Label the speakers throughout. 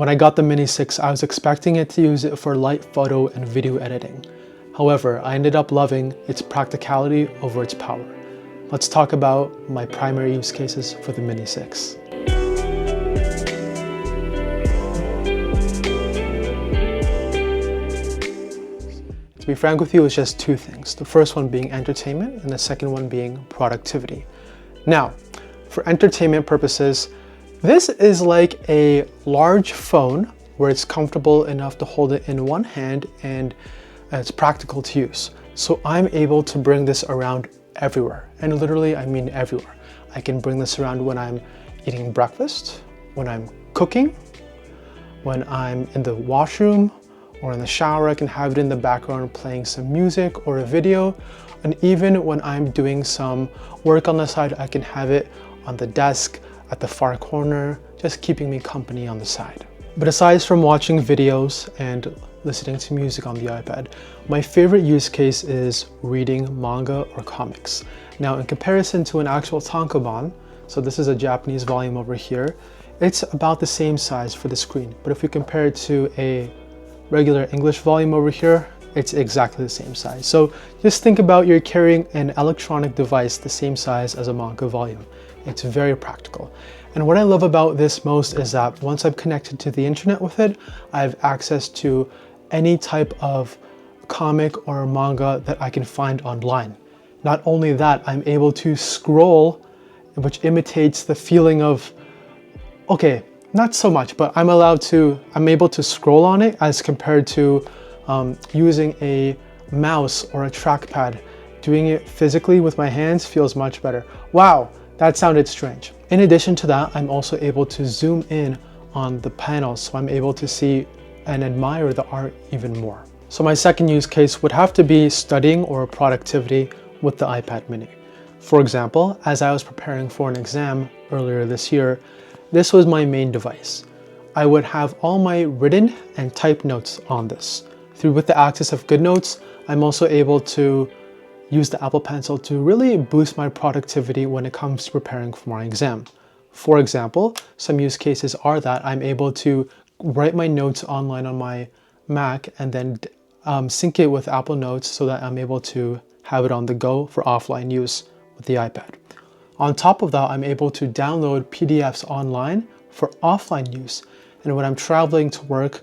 Speaker 1: When I got the Mini 6, I was expecting it to use it for light photo and video editing. However, I ended up loving its practicality over its power. Let's talk about my primary use cases for the Mini 6. To be frank with you, it's just two things. The first one being entertainment and the second one being productivity. Now, for entertainment purposes, this is like a large phone where it's comfortable enough to hold it in one hand and it's practical to use. So I'm able to bring this around everywhere. And literally, I mean everywhere. I can bring this around when I'm eating breakfast, when I'm cooking, when I'm in the washroom or in the shower. I can have it in the background playing some music or a video. And even when I'm doing some work on the side, I can have it on the desk, at the far corner, just keeping me company on the side. But aside from watching videos and listening to music on the iPad, my favorite use case is reading manga or comics. Now, in comparison to an actual tankobon, so this is a Japanese volume over here, it's about the same size for the screen. But if we compare it to a regular English volume over here, it's exactly the same size. So just think about you're carrying an electronic device the same size as a manga volume. It's very practical. And what I love about this most is that once I'm connected to the internet with it, I have access to any type of comic or manga that I can find online. Not only that, I'm able to scroll, which imitates the feeling of, okay, not so much, but I'm able to scroll on it as compared to using a mouse or a trackpad. Doing it physically with my hands feels much better. Wow. That sounded strange. In addition to that, I'm also able to zoom in on the panels, so I'm able to see and admire the art even more. So my second use case would have to be studying or productivity with the iPad mini. For example, as I was preparing for an exam earlier this year, this was my main device. I would have all my written and typed notes on this. With the access of GoodNotes, I'm also able to use the Apple Pencil to really boost my productivity when it comes to preparing for my exam. For example, some use cases are that I'm able to write my notes online on my Mac and then sync it with Apple Notes so that I'm able to have it on the go for offline use with the iPad. On top of that, I'm able to download PDFs online for offline use. And when I'm traveling to work,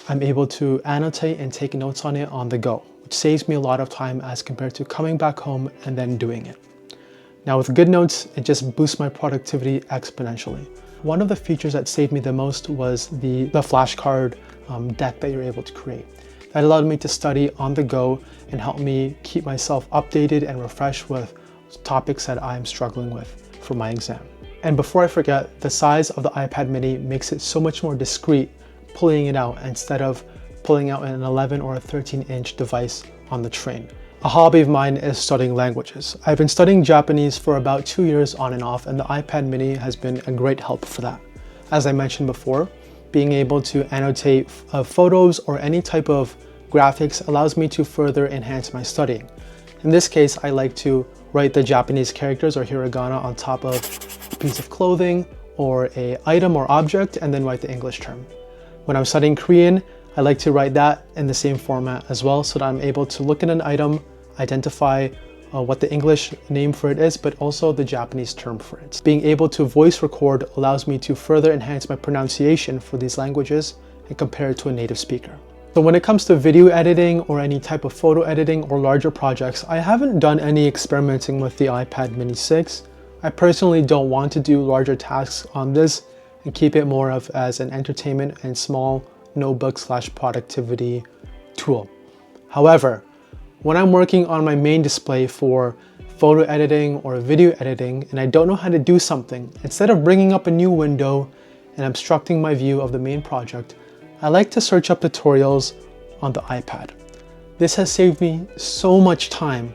Speaker 1: I'm able to annotate and take notes on it on the go, which saves me a lot of time as compared to coming back home and then doing it. Now with GoodNotes, it just boosts my productivity exponentially. One of the features that saved me the most was the flashcard deck that you're able to create. That allowed me to study on the go and help me keep myself updated and refreshed with topics that I'm struggling with for my exam. And before I forget, the size of the iPad mini makes it so much more discreet pulling it out instead of pulling out an 11 or a 13-inch device on the train. A hobby of mine is studying languages. I've been studying Japanese for about 2 years on and off, and the iPad mini has been a great help for that. As I mentioned before, being able to annotate photos or any type of graphics allows me to further enhance my studying. In this case, I like to write the Japanese characters or hiragana on top of a piece of clothing or an item or object and then write the English term. When I'm studying Korean, I like to write that in the same format as well so that I'm able to look at an item, identify what the English name for it is, but also the Japanese term for it. Being able to voice record allows me to further enhance my pronunciation for these languages and compare it to a native speaker. So when it comes to video editing or any type of photo editing or larger projects, I haven't done any experimenting with the iPad mini 6. I personally don't want to do larger tasks on this and keep it more of as an entertainment and small notebook/productivity tool. However, when I'm working on my main display for photo editing or video editing and I don't know how to do something, instead of bringing up a new window and obstructing my view of the main project, I like to search up tutorials on the iPad. This has saved me so much time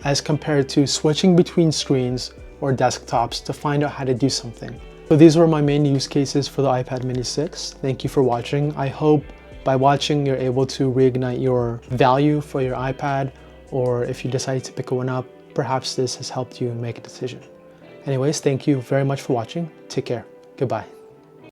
Speaker 1: as compared to switching between screens or desktops to find out how to do something. So these were my main use cases for the iPad mini 6. Thank you for watching. I hope by watching you're able to reignite your value for your iPad, or if you decide to pick one up, perhaps this has helped you make a decision. Anyways, thank you very much for watching. Take care. Goodbye.